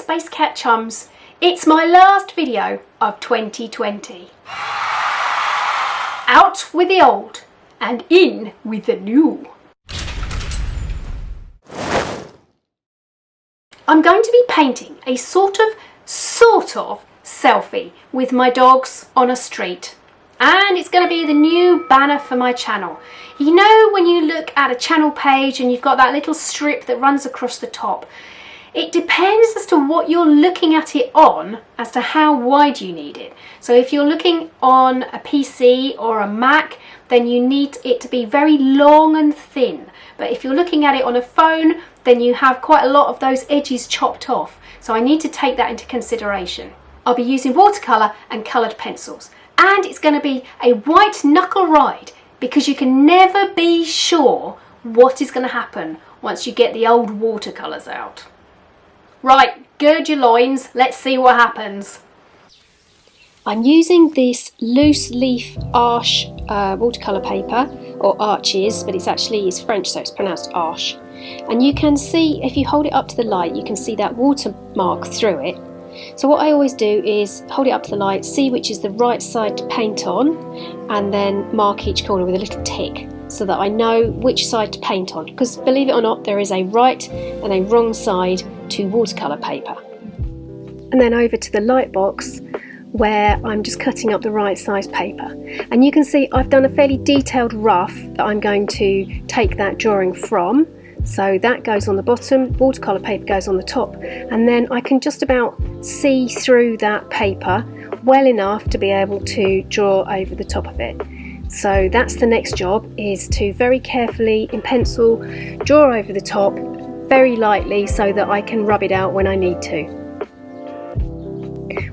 Space Cat Chums. It's my last video of 2020. Out with the old and in with the new. I'm going to be painting a sort of selfie with my dogs on a street. And it's going to be the new banner for my channel. You know when you look at a channel page and you've got that little strip that runs across the top? It depends as to what you're looking at it on as to how wide you need it. So if you're looking on a PC or a Mac, then you need it to be very long and thin. But if you're looking at it on a phone, then you have quite a lot of those edges chopped off. So I need to take that into consideration. I'll be using watercolour and coloured pencils. And it's going to be a white knuckle ride because you can never be sure what is going to happen once you get the old watercolours out. Right, gird your loins, let's see what happens. I'm using this loose leaf arche watercolour paper, or arches, but it's French, so it's pronounced arche. And you can see, if you hold it up to the light, you can see that watermark through it. So what I always do is hold it up to the light, see which is the right side to paint on, and then mark each corner with a little tick so that I know which side to paint on, because believe it or not, there is a right and a wrong side to watercolour paper. And then over to the light box where I'm just cutting up the right size paper. And you can see I've done a fairly detailed rough that I'm going to take that drawing from. So that goes on the bottom, watercolour paper goes on the top, and then I can just about see through that paper well enough to be able to draw over the top of it. So that's the next job, is to very carefully in pencil draw over the top very lightly so that I can rub it out when I need to.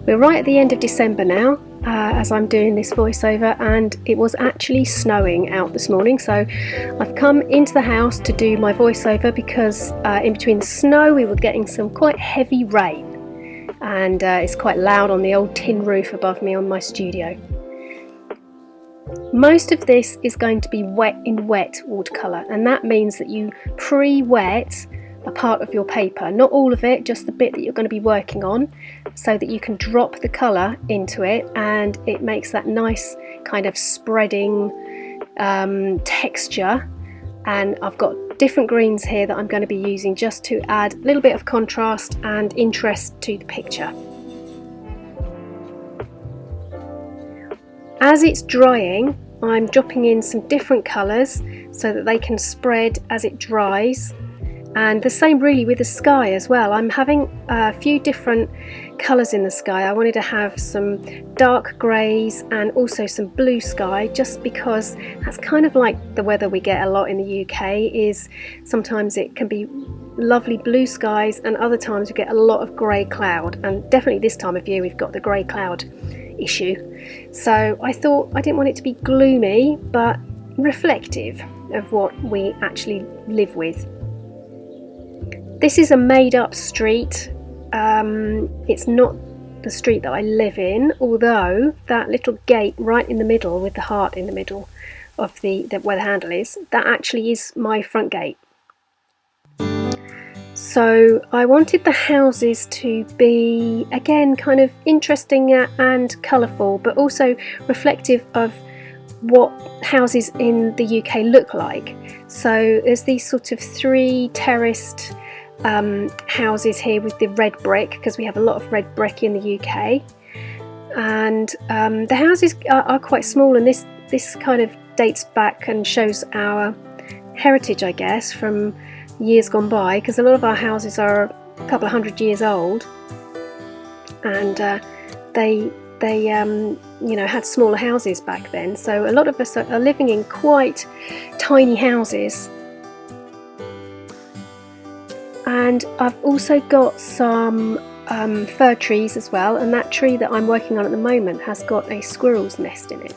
We're right at the end of December now, as I'm doing this voiceover, and it was actually snowing out this morning, so I've come into the house to do my voiceover because in between the snow we were getting some quite heavy rain, and it's quite loud on the old tin roof above me on my studio. Most of this is going to be wet watercolour, and that means that you pre-wet a part of your paper, not all of it, just the bit that you're going to be working on, so that you can drop the colour into it and it makes that nice kind of spreading texture. And I've got different greens here that I'm going to be using just to add a little bit of contrast and interest to the picture. As it's drying, I'm dropping in some different colours so that they can spread as it dries. And the same really with the sky as well. I'm having a few different colours in the sky. I wanted to have some dark greys and also some blue sky, just because that's kind of like the weather we get a lot in the UK. Is sometimes it can be lovely blue skies and other times we get a lot of grey cloud, and definitely this time of year we've got the grey cloud issue. So I thought I didn't want it to be gloomy but reflective of what we actually live with. This is a made-up street. It's not the street that I live in, although that little gate right in the middle with the heart in the middle of where the handle is, that actually is my front gate. So I wanted the houses to be, again, kind of interesting and colourful, but also reflective of what houses in the UK look like. So there's these sort of three terraced houses here with the red brick, because we have a lot of red brick in the UK, and the houses are quite small, and this kind of dates back and shows our heritage, I guess, from years gone by, because a lot of our houses are a couple of 100 years old, and they you know, had smaller houses back then, so a lot of us are living in quite tiny houses. And I've also got some fir trees as well, and that tree that I'm working on at the moment has got a squirrel's nest in it.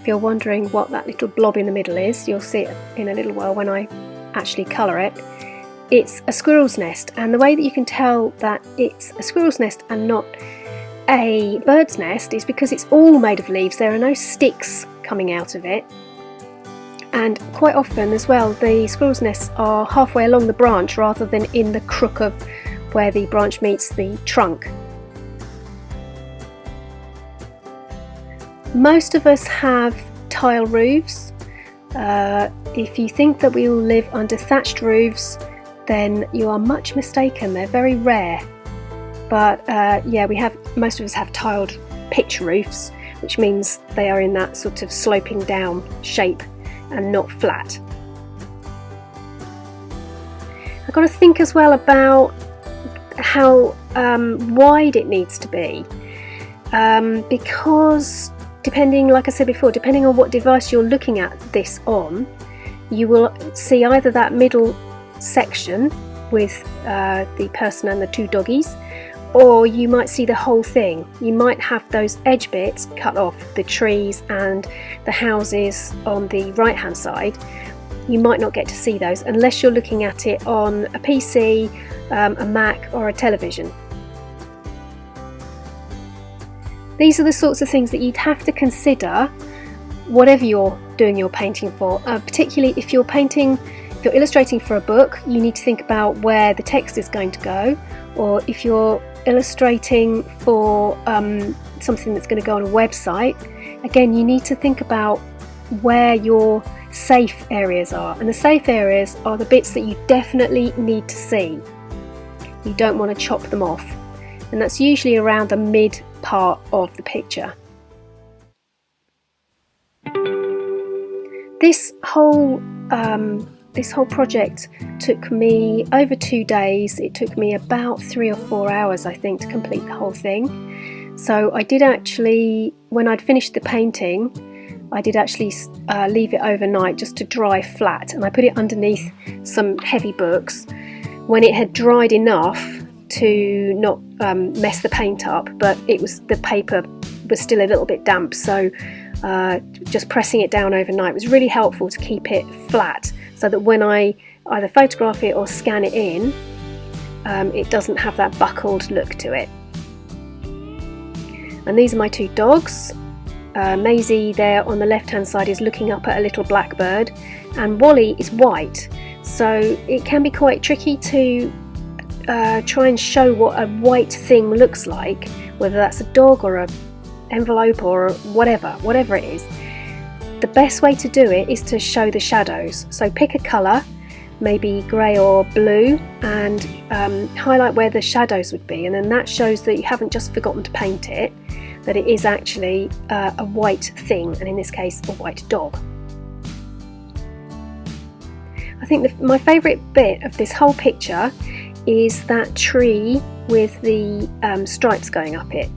If you're wondering what that little blob in the middle is, you'll see it in a little while when I actually colour it. It's a squirrel's nest, and the way that you can tell that it's a squirrel's nest and not a bird's nest is because it's all made of leaves. There are no sticks coming out of it. And quite often as well, the squirrel's nests are halfway along the branch rather than in the crook of where the branch meets the trunk. Most of us have tile roofs. If you think that we all live under thatched roofs, then you are much mistaken. They're very rare. But yeah, most of us have tiled pitch roofs, which means they are in that sort of sloping down shape and not flat. I've got to think as well about how wide it needs to be, because depending, like I said before, depending on what device you're looking at this on, you will see either that middle section with the person and the two doggies, or you might see the whole thing. You might have those edge bits cut off, the trees and the houses on the right hand side. You might not get to see those unless you're looking at it on a PC, a Mac or a television. These are the sorts of things that you'd have to consider whatever you're doing your painting for, particularly if you're illustrating for a book. You need to think about where the text is going to go, or if you're illustrating for something that's going to go on a website, again you need to think about where your safe areas are, and the safe areas are the bits that you definitely need to see. You don't want to chop them off, and that's usually around the mid part of the picture. This whole project took me over 2 days. It took me about 3 or 4 hours, I think, to complete the whole thing. So I did actually, when I'd finished the painting, I did actually leave it overnight just to dry flat, and I put it underneath some heavy books. When it had dried enough to not mess the paint up, but the paper was still a little bit damp, so just pressing it down overnight was really helpful to keep it flat, so that when I either photograph it or scan it in, it doesn't have that buckled look to it. And these are my two dogs. Maisie there on the left hand side is looking up at a little blackbird, and Wally is white, so it can be quite tricky to try and show what a white thing looks like, whether that's a dog or an envelope or whatever it is. The best way to do it is to show the shadows. So pick a colour, maybe grey or blue, and highlight where the shadows would be, and then that shows that you haven't just forgotten to paint it, that it is actually a white thing, and in this case a white dog. I think my favourite bit of this whole picture is that tree with the stripes going up it.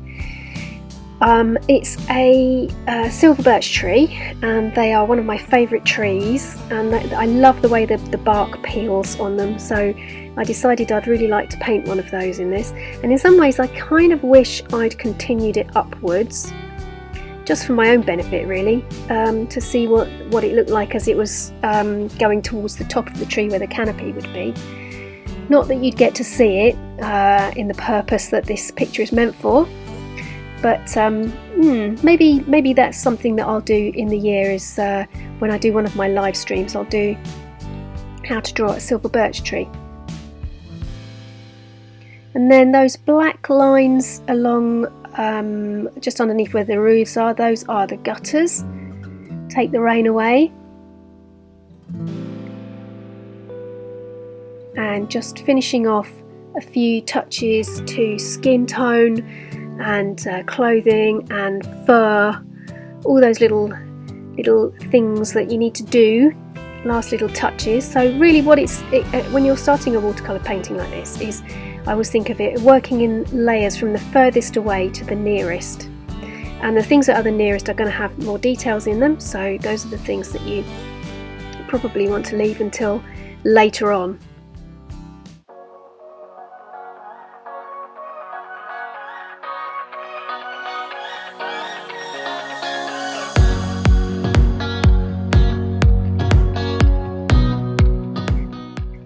It's a silver birch tree, and they are one of my favourite trees, and I love the way the bark peels on them, so I decided I'd really like to paint one of those in this. And in some ways I kind of wish I'd continued it upwards, just for my own benefit really, to see what it looked like as it was going towards the top of the tree where the canopy would be. Not that you'd get to see it in the purpose that this picture is meant for, but maybe that's something that I'll do in the year, is when I do one of my live streams, I'll do how to draw a silver birch tree. And then those black lines along just underneath where the roofs are, those are the gutters. Take the rain away. And just finishing off a few touches to skin tone and clothing and fur, all those little things that you need to do, last little touches. So really when you're starting a watercolour painting like this, is I always think of it working in layers from the furthest away to the nearest, and the things that are the nearest are going to have more details in them, so those are the things that you probably want to leave until later on.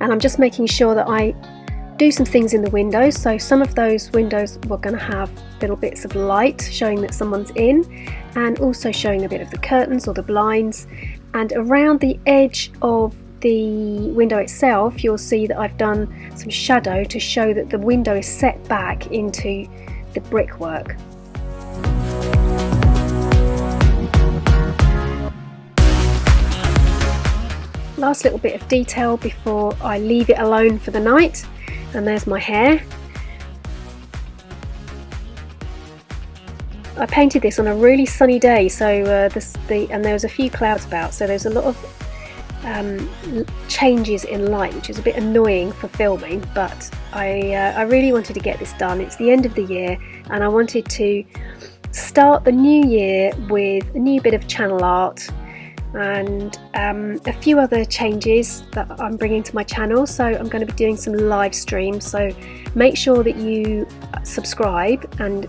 And I'm just making sure that I do some things in the windows. So some of those windows we're going to have little bits of light showing that someone's in, and also showing a bit of the curtains or the blinds. And around the edge of the window itself, you'll see that I've done some shadow to show that the window is set back into the brickwork. Last little bit of detail before I leave it alone for the night, and there's my hair. I painted this on a really sunny day, so and there was a few clouds about, so there's a lot of changes in light, which is a bit annoying for filming, but I really wanted to get this done. It's the end of the year and I wanted to start the new year with a new bit of channel art and a few other changes that I'm bringing to my channel. So I'm going to be doing some live streams, so make sure that you subscribe and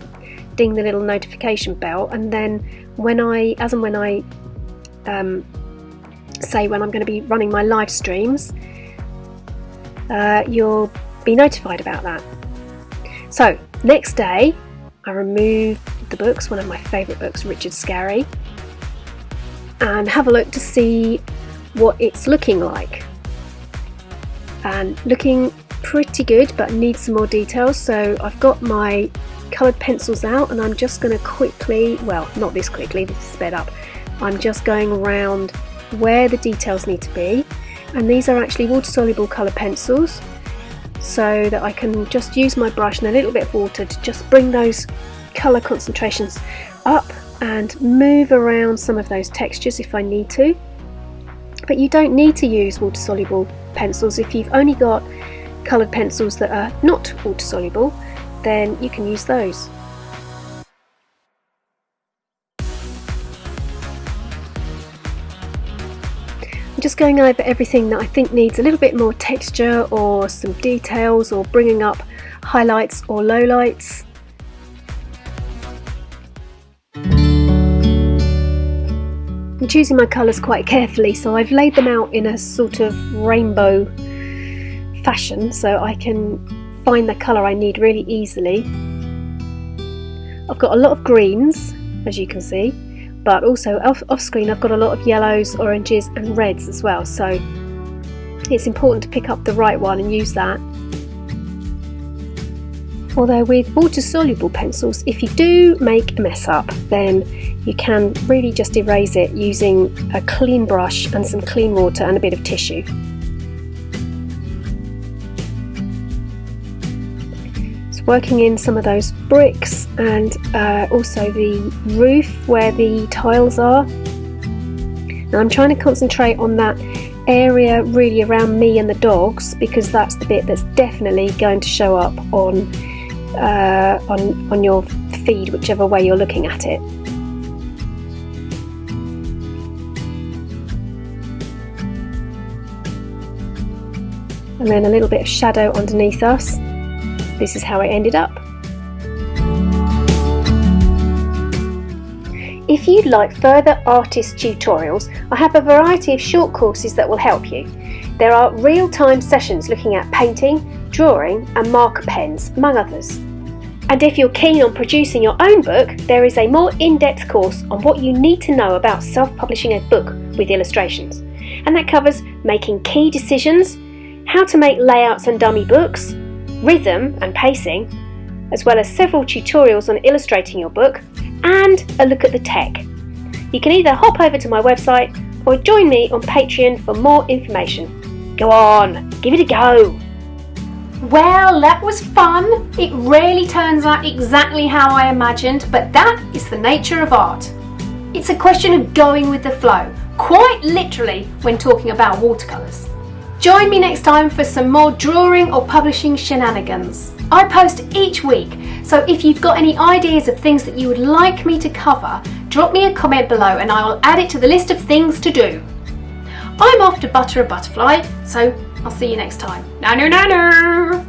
ding the little notification bell, and then when I say when I'm going to be running my live streams, you'll be notified about that. So next day I remove the books, one of my favourite books, Richard Scarry, and have a look to see what it's looking like, and looking pretty good but needs some more details. So I've got my coloured pencils out and I'm just going to quickly, well, not this quickly, this is sped up, I'm just going around where the details need to be, and these are actually water soluble colour pencils, so that I can just use my brush and a little bit of water to just bring those colour concentrations up and move around some of those textures if I need to. But you don't need to use water soluble pencils. If you've only got coloured pencils that are not water soluble, then you can use those. I'm just going over everything that I think needs a little bit more texture or some details, or bringing up highlights or lowlights. I'm choosing my colours quite carefully, so I've laid them out in a sort of rainbow fashion so I can find the colour I need really easily. I've got a lot of greens, as you can see, but also off screen I've got a lot of yellows, oranges and reds as well, so it's important to pick up the right one and use that. Although with water soluble pencils, if you do make a mess up, then you can really just erase it using a clean brush and some clean water and a bit of tissue. Working in some of those bricks and also the roof where the tiles are. Now I'm trying to concentrate on that area really around me and the dogs, because that's the bit that's definitely going to show up on your feed, whichever way you're looking at it. And then a little bit of shadow underneath us. This is how it ended up. If you'd like further artist tutorials, I have a variety of short courses that will help you. There are real-time sessions looking at painting, drawing and marker pens, among others. And if you're keen on producing your own book, there is a more in-depth course on what you need to know about self-publishing a book with illustrations. And that covers making key decisions, how to make layouts and dummy books, rhythm and pacing, as well as several tutorials on illustrating your book, and a look at the tech. You can either hop over to my website or join me on Patreon for more information. Go on, give it a go! Well, that was fun. It really turns out exactly how I imagined, but that is the nature of art. It's a question of going with the flow, quite literally when talking about watercolours. Join me next time for some more drawing or publishing shenanigans. I post each week, so if you've got any ideas of things that you would like me to cover, drop me a comment below and I will add it to the list of things to do. I'm off to butter a butterfly, so I'll see you next time. Nanu nanu!